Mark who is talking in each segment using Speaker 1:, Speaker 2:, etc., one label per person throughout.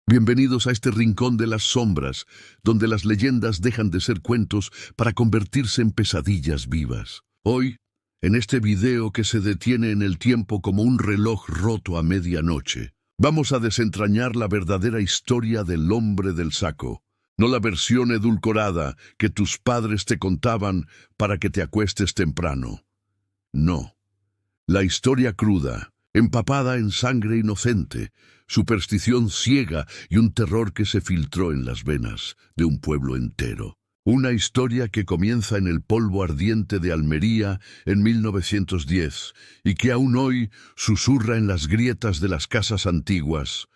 Speaker 1: Bienvenidos a este rincón de las sombras, donde las leyendas dejan de ser cuentos para convertirse en pesadillas vivas. Hoy, en este video que se detiene en el tiempo como un reloj roto a medianoche, vamos a desentrañar la verdadera historia del hombre del saco, no la versión edulcorada que tus padres te contaban para que te acuestes temprano. No, la historia cruda, empapada en sangre inocente, superstición ciega y un terror que se filtró en las venas de un pueblo entero. Una historia que comienza en el polvo ardiente de Almería en 1910 y que aún hoy susurra en las grietas de las casas antiguas.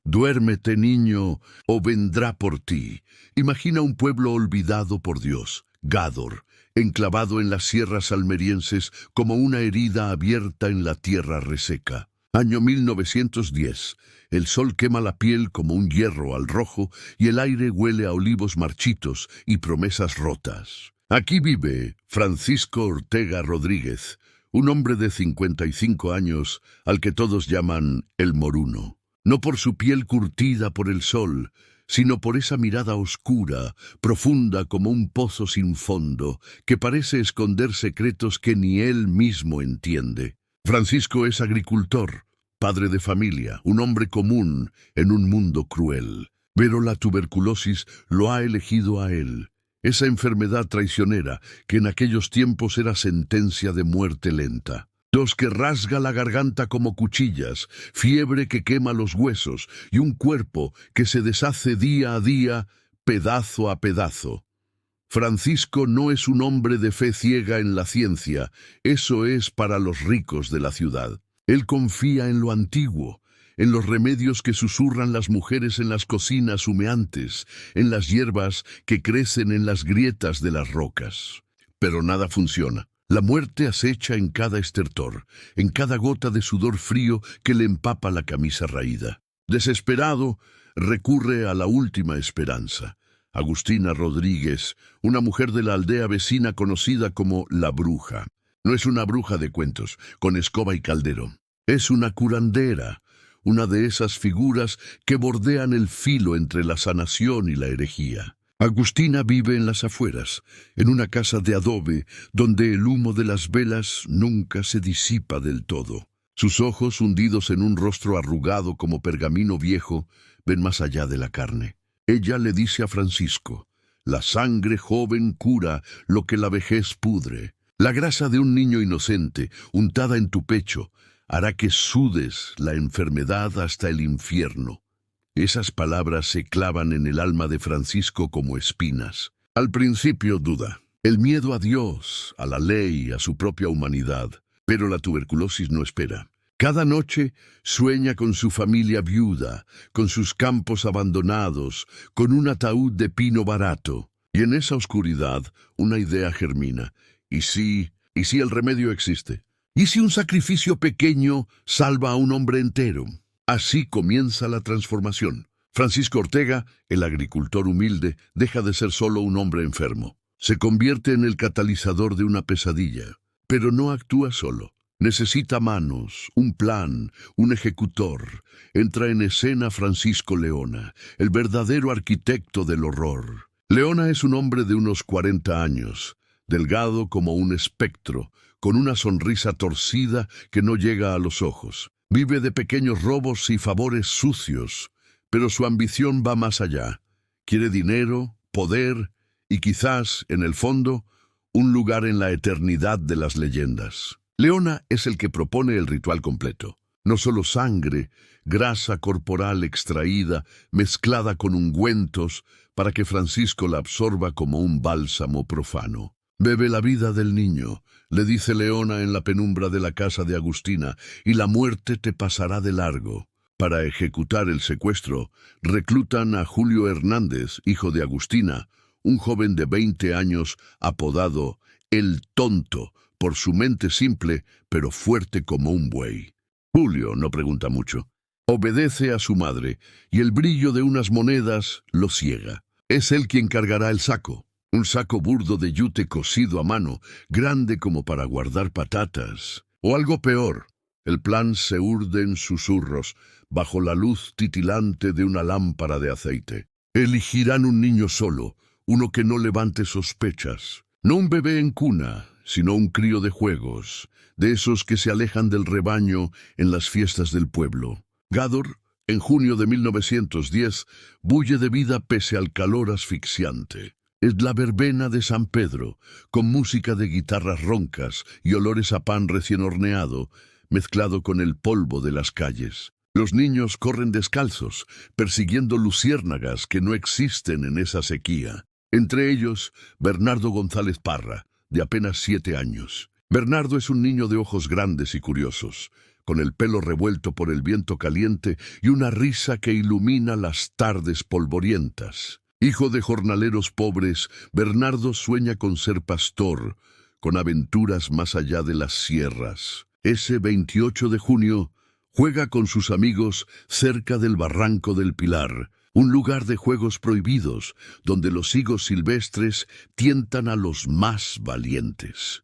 Speaker 1: Duérmete, niño, o vendrá por ti. Imagina un pueblo olvidado por Dios, Gádor, enclavado en las sierras almerienses como una herida abierta en la tierra reseca. Año 1910. El sol quema la piel como un hierro al rojo y el aire huele a olivos marchitos y promesas rotas. Aquí vive Francisco Ortega Rodríguez, un hombre de 55 años al que todos llaman el Moruno. No por su piel curtida por el sol, sino por esa mirada oscura, profunda como un pozo sin fondo, que parece esconder secretos que ni él mismo entiende. Francisco es agricultor, padre de familia, un hombre común en un mundo cruel. Pero la tuberculosis lo ha elegido a él, esa enfermedad traicionera que en aquellos tiempos era sentencia de muerte lenta. Tos que rasga la garganta como cuchillas, fiebre que quema los huesos y un cuerpo que se deshace día a día, pedazo a pedazo. Francisco no es un hombre de fe ciega en la ciencia, eso es para los ricos de la ciudad. Él confía en lo antiguo, en los remedios que susurran las mujeres en las cocinas humeantes, en las hierbas que crecen en las grietas de las rocas. Pero nada funciona. La muerte acecha en cada estertor, en cada gota de sudor frío que le empapa la camisa raída. Desesperado, recurre a la última esperanza. Agustina Rodríguez, una mujer de la aldea vecina conocida como la Bruja. No es una bruja de cuentos, con escoba y caldero. Es una curandera, una de esas figuras que bordean el filo entre la sanación y la herejía. Agustina vive en las afueras, en una casa de adobe, donde el humo de las velas nunca se disipa del todo. Sus ojos, hundidos en un rostro arrugado como pergamino viejo, ven más allá de la carne. Ella le dice a Francisco: la sangre joven cura lo que la vejez pudre. La grasa de un niño inocente, untada en tu pecho, hará que sudes la enfermedad hasta el infierno. Esas palabras se clavan en el alma de Francisco como espinas. Al principio duda. El miedo a Dios, a la ley, a su propia humanidad. Pero la tuberculosis no espera. Cada noche sueña con su familia viuda, con sus campos abandonados, con un ataúd de pino barato. Y en esa oscuridad una idea germina. ¿Y si el remedio existe? ¿Y si un sacrificio pequeño salva a un hombre entero? Así comienza la transformación. Francisco Ortega, el agricultor humilde, deja de ser solo un hombre enfermo. Se convierte en el catalizador de una pesadilla. Pero no actúa solo. Necesita manos, un plan, un ejecutor. Entra en escena Francisco Leona, el verdadero arquitecto del horror. Leona es un hombre de unos 40 años, delgado como un espectro, con una sonrisa torcida que no llega a los ojos. Vive de pequeños robos y favores sucios, pero su ambición va más allá. Quiere dinero, poder y quizás, en el fondo, un lugar en la eternidad de las leyendas. Leona es el que propone el ritual completo. No solo sangre, grasa corporal extraída, mezclada con ungüentos, para que Francisco la absorba como un bálsamo profano. Bebe la vida del niño, le dice Leona en la penumbra de la casa de Agustina, y la muerte te pasará de largo. Para ejecutar el secuestro, reclutan a Julio Hernández, hijo de Agustina, un joven de 20 años apodado El Tonto, por su mente simple, pero fuerte como un buey. Julio no pregunta mucho. Obedece a su madre, y el brillo de unas monedas lo ciega. Es él quien cargará el saco. Un saco burdo de yute cosido a mano, grande como para guardar patatas. O algo peor, El plan se urde en susurros, bajo la luz titilante de una lámpara de aceite. Elegirán un niño solo, uno que no levante sospechas. No un bebé en cuna, sino un crío de juegos, de esos que se alejan del rebaño en las fiestas del pueblo. Gádor, en junio de 1910, bulle de vida pese al calor asfixiante. Es la verbena de San Pedro, con música de guitarras roncas y olores a pan recién horneado, mezclado con el polvo de las calles. Los niños corren descalzos, persiguiendo luciérnagas que no existen en esa sequía. Entre ellos, Bernardo González Parra, de apenas 7 años. Bernardo es un niño de ojos grandes y curiosos, con el pelo revuelto por el viento caliente y una risa que ilumina las tardes polvorientas. Hijo de jornaleros pobres, Bernardo sueña con ser pastor, con aventuras más allá de las sierras. Ese 28 de junio, juega con sus amigos cerca del Barranco del Pilar, un lugar de juegos prohibidos, donde los higos silvestres tientan a los más valientes.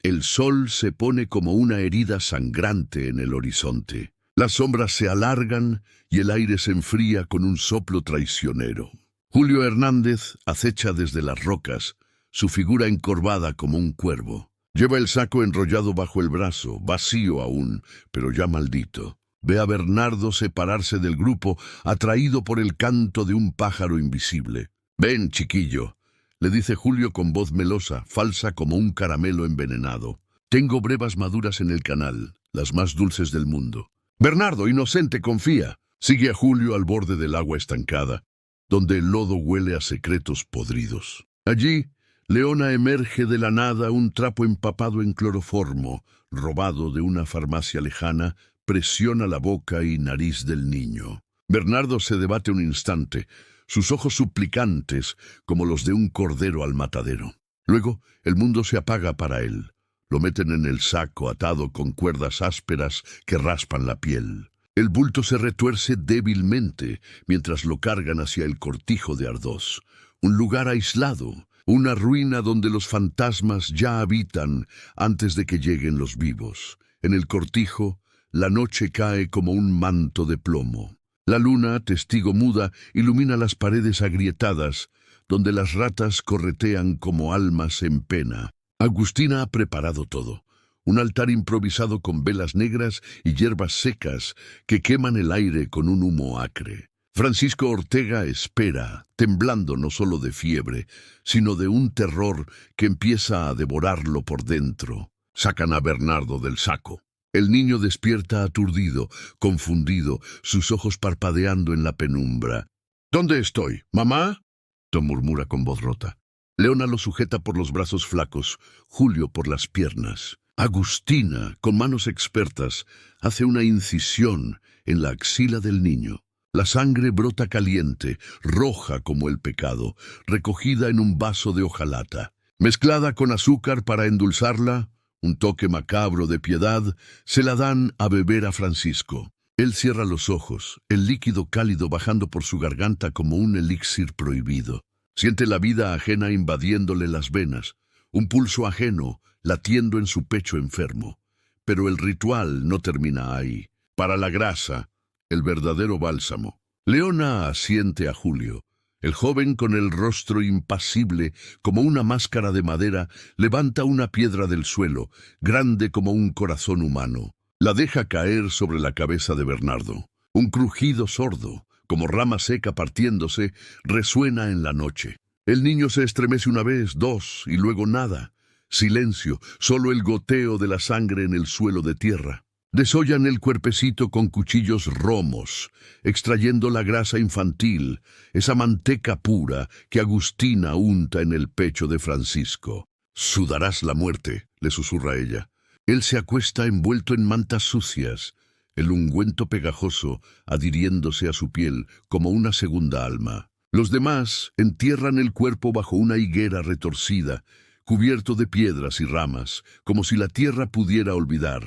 Speaker 1: El sol se pone como una herida sangrante en el horizonte. Las sombras se alargan y el aire se enfría con un soplo traicionero. Julio Hernández acecha desde las rocas, su figura encorvada como un cuervo. Lleva el saco enrollado bajo el brazo, vacío aún, pero ya maldito. Ve a Bernardo separarse del grupo, atraído por el canto de un pájaro invisible. «Ven, chiquillo», le dice Julio con voz melosa, falsa como un caramelo envenenado. «Tengo brevas maduras en el canal, las más dulces del mundo». Bernardo, inocente, confía. Sigue a Julio al borde del agua estancada, donde el lodo huele a secretos podridos. Allí, Leona emerge de la nada un trapo empapado en cloroformo, robado de una farmacia lejana, presiona la boca y nariz del niño. Bernardo se debate un instante, sus ojos suplicantes como los de un cordero al matadero. Luego, el mundo se apaga para él. Lo meten en el saco atado con cuerdas ásperas que raspan la piel. El bulto se retuerce débilmente mientras lo cargan hacia el cortijo de Ardós, un lugar aislado, una ruina donde los fantasmas ya habitan antes de que lleguen los vivos. En el cortijo, la noche cae como un manto de plomo. La luna, testigo muda, ilumina las paredes agrietadas, donde las ratas corretean como almas en pena. Agustina ha preparado todo. Un altar improvisado con velas negras y hierbas secas que queman el aire con un humo acre. Francisco Ortega espera, temblando no solo de fiebre, sino de un terror que empieza a devorarlo por dentro. Sacan a Bernardo del saco. El niño despierta aturdido, confundido, sus ojos parpadeando en la penumbra. «¿Dónde estoy? ¿Mamá?», Tom murmura con voz rota. Leona lo sujeta por los brazos flacos, Julio por las piernas. Agustina, con manos expertas, hace una incisión en la axila del niño. La sangre brota caliente, roja como el pecado, recogida en un vaso de hojalata. Mezclada con azúcar para endulzarla, un toque macabro de piedad, se la dan a beber a Francisco. Él cierra los ojos, el líquido cálido bajando por su garganta como un elixir prohibido. Siente la vida ajena invadiéndole las venas, un pulso ajeno latiendo en su pecho enfermo. Pero el ritual no termina ahí. Para la grasa, el verdadero bálsamo. Leona asiente a Julio. El joven, con el rostro impasible como una máscara de madera, levanta una piedra del suelo, grande como un corazón humano. La deja caer sobre la cabeza de Bernardo. Un crujido sordo, como rama seca partiéndose, resuena en la noche. El niño se estremece una vez, dos, y luego nada. Silencio, solo el goteo de la sangre en el suelo de tierra. Desollan el cuerpecito con cuchillos romos, extrayendo la grasa infantil, esa manteca pura que Agustina unta en el pecho de Francisco. «Sudarás la muerte», le susurra ella. Él se acuesta envuelto en mantas sucias, el ungüento pegajoso adhiriéndose a su piel como una segunda alma. Los demás entierran el cuerpo bajo una higuera retorcida, cubierto de piedras y ramas, como si la tierra pudiera olvidar.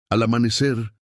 Speaker 1: Al amanecer,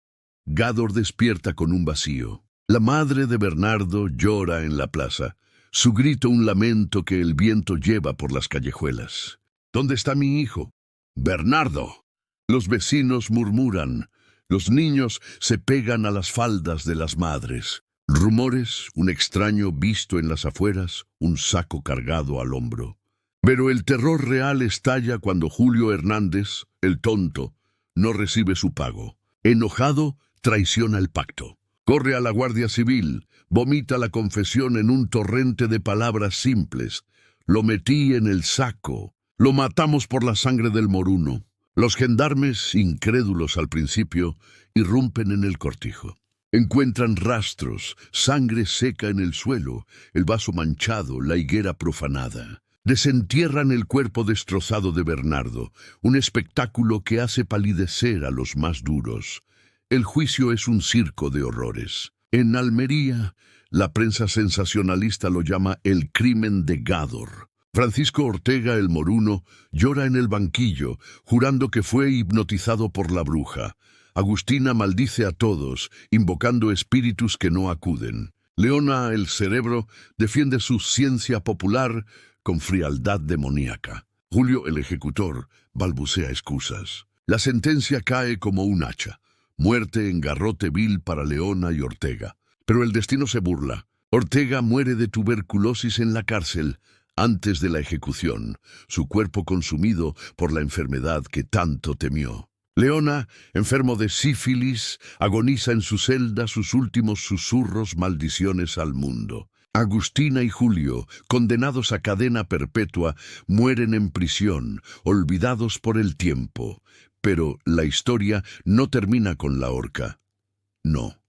Speaker 1: Gádor despierta con un vacío. La madre de Bernardo llora en la plaza, su grito un lamento que el viento lleva por las callejuelas. «¿Dónde está mi hijo?» «Bernardo». Los vecinos murmuran, Los niños se pegan a las faldas de las madres. Rumores, un extraño visto en las afueras, un saco cargado al hombro. Pero el terror real estalla cuando Julio Hernández, el tonto, no recibe su pago. Enojado, traiciona el pacto. Corre a la Guardia Civil, vomita la confesión en un torrente de palabras simples. Lo metí en el saco. Lo matamos por la sangre del moruno. Los gendarmes, incrédulos al principio, irrumpen en el cortijo. Encuentran rastros, sangre seca en el suelo, el vaso manchado, la higuera profanada. Desentierran el cuerpo destrozado de Bernardo, un espectáculo que hace palidecer a los más duros. El juicio es un circo de horrores. En Almería, la prensa sensacionalista lo llama el crimen de Gádor. Francisco Ortega el Moruno llora en el banquillo, jurando que fue hipnotizado por la bruja. Agustina maldice a todos, invocando espíritus que no acuden. Leona el Cerebro defiende su ciencia popular con frialdad demoníaca. Julio el Ejecutor balbucea excusas. La sentencia cae como un hacha. Muerte en garrote vil para Leona y Ortega. Pero el destino se burla. Ortega muere de tuberculosis en la cárcel antes de la ejecución, su cuerpo consumido por la enfermedad que tanto temió. Leona, enfermo de sífilis, agoniza en su celda sus últimos susurros maldiciones al mundo. Agustina y Julio, condenados a cadena perpetua, mueren en prisión, olvidados por el tiempo. Pero la historia no termina con la horca. No.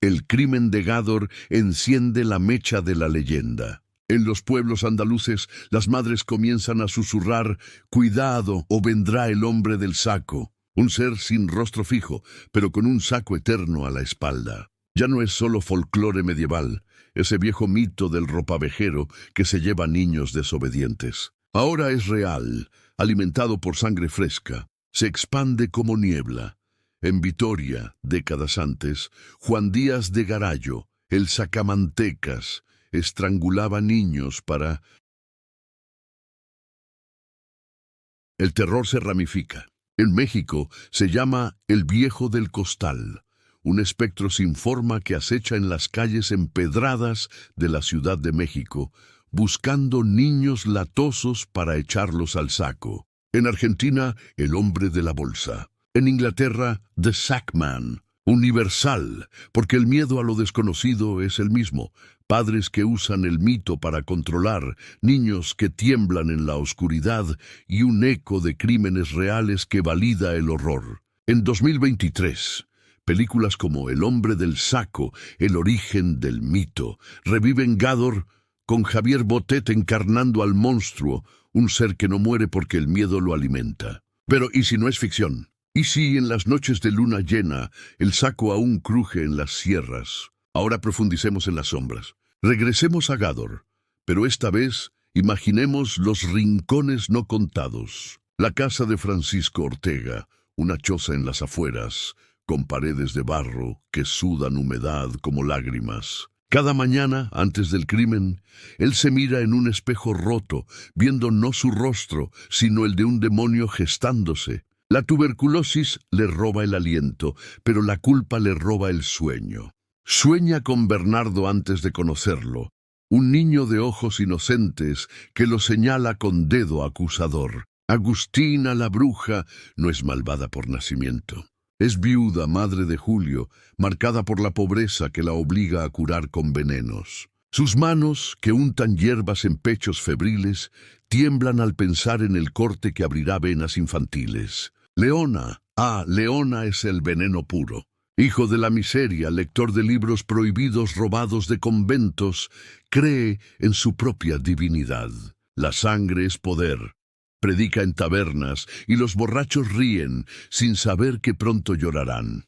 Speaker 1: El crimen de Gádor enciende la mecha de la leyenda. En los pueblos andaluces, las madres comienzan a susurrar: «Cuidado, o vendrá el hombre del saco». Un ser sin rostro fijo, pero con un saco eterno a la espalda. Ya no es solo folclore medieval, ese viejo mito del ropavejero que se lleva a niños desobedientes. Ahora es real, alimentado por sangre fresca. Se expande como niebla. En Vitoria, décadas antes, Juan Díaz de Garallo, el sacamantecas, estrangulaba niños para... El terror se ramifica. En México se llama el Viejo del Costal, un espectro sin forma que acecha en las calles empedradas de la Ciudad de México, buscando niños latosos para echarlos al saco. En Argentina, el hombre de la bolsa. En Inglaterra, The Sackman. Universal, porque el miedo a lo desconocido es el mismo. Padres que usan el mito para controlar, niños que tiemblan en la oscuridad y un eco de crímenes reales que valida el horror. En 2023, películas como El hombre del saco, El origen del mito, reviven Gádor con Javier Botet encarnando al monstruo, un ser que no muere porque el miedo lo alimenta. Pero ¿y si no es ficción? ¿Y si en las noches de luna llena el saco aún cruje en las sierras? Ahora profundicemos en las sombras. Regresemos a Gádor, pero esta vez imaginemos los rincones no contados. La casa de Francisco Ortega, una choza en las afueras, con paredes de barro que sudan humedad como lágrimas. Cada mañana, antes del crimen, él se mira en un espejo roto, viendo no su rostro, sino el de un demonio gestándose. La tuberculosis le roba el aliento, pero la culpa le roba el sueño. Sueña con Bernardo antes de conocerlo, un niño de ojos inocentes que lo señala con dedo acusador. Agustina la bruja no es malvada por nacimiento. Es viuda, madre de Julio, marcada por la pobreza que la obliga a curar con venenos. Sus manos, que untan hierbas en pechos febriles, tiemblan al pensar en el corte que abrirá venas infantiles. Leona, Leona es el veneno puro. Hijo de la miseria, lector de libros prohibidos robados de conventos, cree en su propia divinidad. La sangre es poder. Predica en tabernas y los borrachos ríen sin saber que pronto llorarán.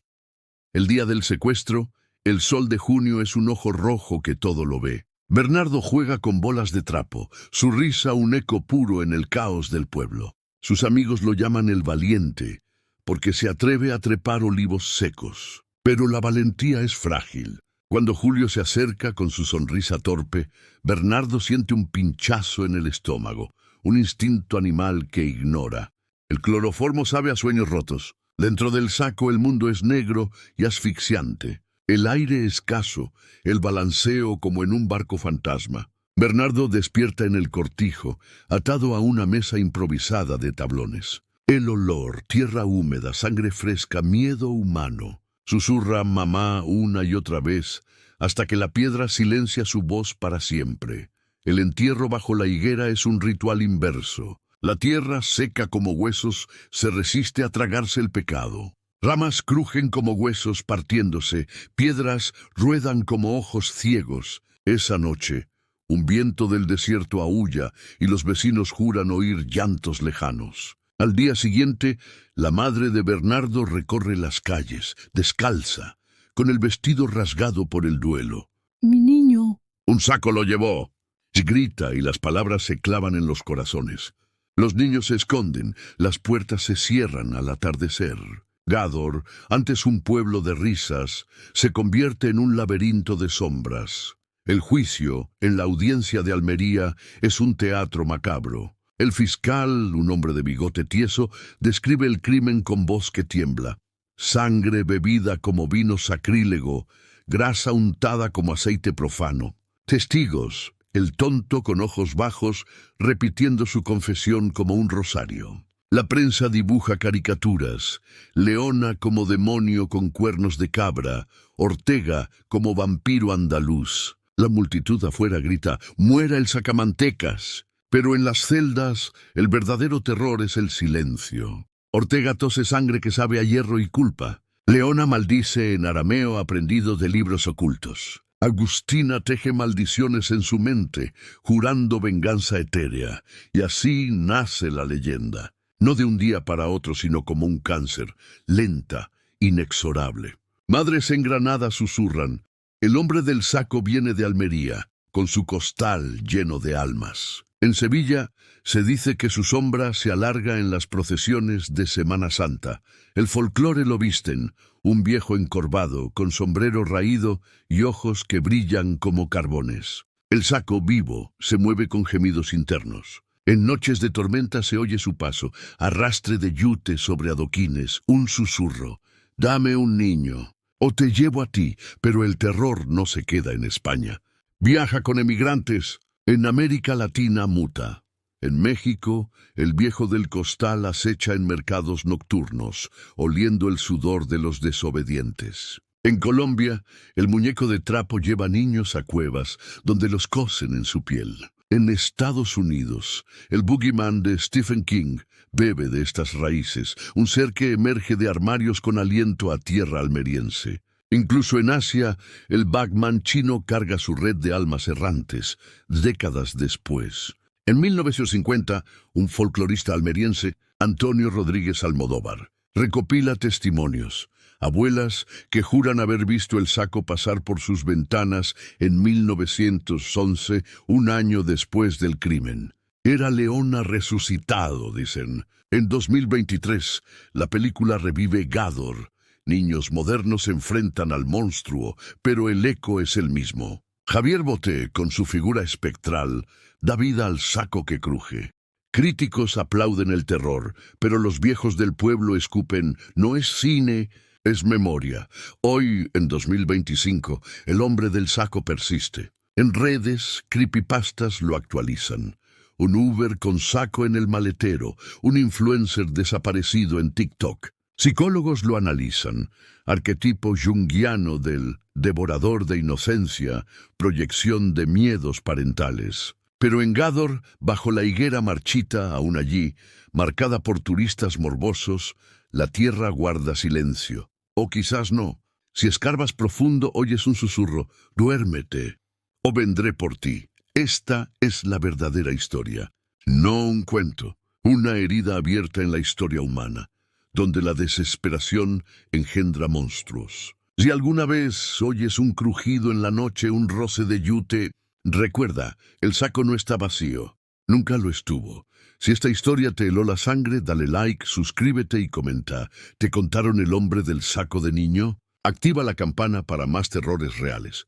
Speaker 1: El día del secuestro, el sol de junio es un ojo rojo que todo lo ve. Bernardo juega con bolas de trapo, su risa un eco puro en el caos del pueblo. Sus amigos lo llaman el valiente, porque se atreve a trepar olivos secos. Pero la valentía es frágil. Cuando Julio se acerca con su sonrisa torpe, Bernardo siente un pinchazo en el estómago, un instinto animal que ignora. El cloroformo sabe a sueños rotos. Dentro del saco el mundo es negro y asfixiante. El aire escaso, el balanceo como en un barco fantasma. Bernardo despierta en el cortijo, atado a una mesa improvisada de tablones. El olor, tierra húmeda, sangre fresca, miedo humano. Susurra mamá una y otra vez, hasta que la piedra silencia su voz para siempre. El entierro bajo la higuera es un ritual inverso. La tierra, seca como huesos, se resiste a tragarse el pecado. Ramas crujen como huesos partiéndose, piedras ruedan como ojos ciegos. Esa noche, un viento del desierto aúlla y los vecinos juran oír llantos lejanos. Al día siguiente, la madre de Bernardo recorre las calles, descalza, con el vestido rasgado por el duelo.
Speaker 2: Mi niño.
Speaker 1: Un saco lo llevó. Grita y las palabras se clavan en los corazones. Los niños se esconden, las puertas se cierran al atardecer. Gádor, antes un pueblo de risas, se convierte en un laberinto de sombras. El juicio, en la audiencia de Almería, es un teatro macabro. El fiscal, un hombre de bigote tieso, describe el crimen con voz que tiembla. Sangre bebida como vino sacrílego, grasa untada como aceite profano. Testigos, el tonto con ojos bajos, repitiendo su confesión como un rosario. La prensa dibuja caricaturas, Leona como demonio con cuernos de cabra, Ortega como vampiro andaluz. La multitud afuera grita, ¡muera el sacamantecas! Pero en las celdas, el verdadero terror es el silencio. Ortega tose sangre que sabe a hierro y culpa. Leona maldice en arameo aprendido de libros ocultos. Agustina teje maldiciones en su mente, jurando venganza etérea. Y así nace la leyenda. No de un día para otro, sino como un cáncer, lenta, inexorable. Madres en Granada susurran, el hombre del saco viene de Almería, con su costal lleno de almas. En Sevilla se dice que su sombra se alarga en las procesiones de Semana Santa. El folclore lo visten, un viejo encorvado, con sombrero raído y ojos que brillan como carbones. El saco vivo se mueve con gemidos internos. En noches de tormenta se oye su paso, arrastre de yute sobre adoquines, un susurro. Dame un niño, o te llevo a ti, pero el terror no se queda en España. Viaja con emigrantes. En América Latina muta. En México, el viejo del costal acecha en mercados nocturnos, oliendo el sudor de los desobedientes. En Colombia, el muñeco de trapo lleva niños a cuevas, donde los cosen en su piel. En Estados Unidos, el boogeyman de Stephen King bebe de estas raíces, un ser que emerge de armarios con aliento a tierra almeriense. Incluso en Asia, el Bagman chino carga su red de almas errantes, décadas después. En 1950, un folclorista almeriense, Antonio Rodríguez Almodóvar, recopila testimonios. Abuelas que juran haber visto el saco pasar por sus ventanas en 1911, un año después del crimen. Era Leona resucitado, dicen. En 2023, la película revive Gádor. Niños modernos se enfrentan al monstruo, pero el eco es el mismo. Javier Boté, con su figura espectral, da vida al saco que cruje. Críticos aplauden el terror, pero los viejos del pueblo escupen, no es cine, es memoria. Hoy, en 2025, el hombre del saco persiste. En redes, creepypastas lo actualizan. Un Uber con saco en el maletero, un influencer desaparecido en TikTok. Psicólogos lo analizan, arquetipo junguiano del devorador de inocencia, proyección de miedos parentales. Pero en Gádor, bajo la higuera marchita aún allí, marcada por turistas morbosos, la tierra guarda silencio. O quizás no. Si escarbas profundo oyes un susurro, duérmete, o vendré por ti. Esta es la verdadera historia, no un cuento, una herida abierta en la historia humana, donde la desesperación engendra monstruos. Si alguna vez oyes un crujido en la noche, un roce de yute, recuerda, el saco no está vacío. Nunca lo estuvo. Si esta historia te heló la sangre, dale like, suscríbete y comenta. ¿Te contaron el hombre del saco de niño? Activa la campana para más terrores reales.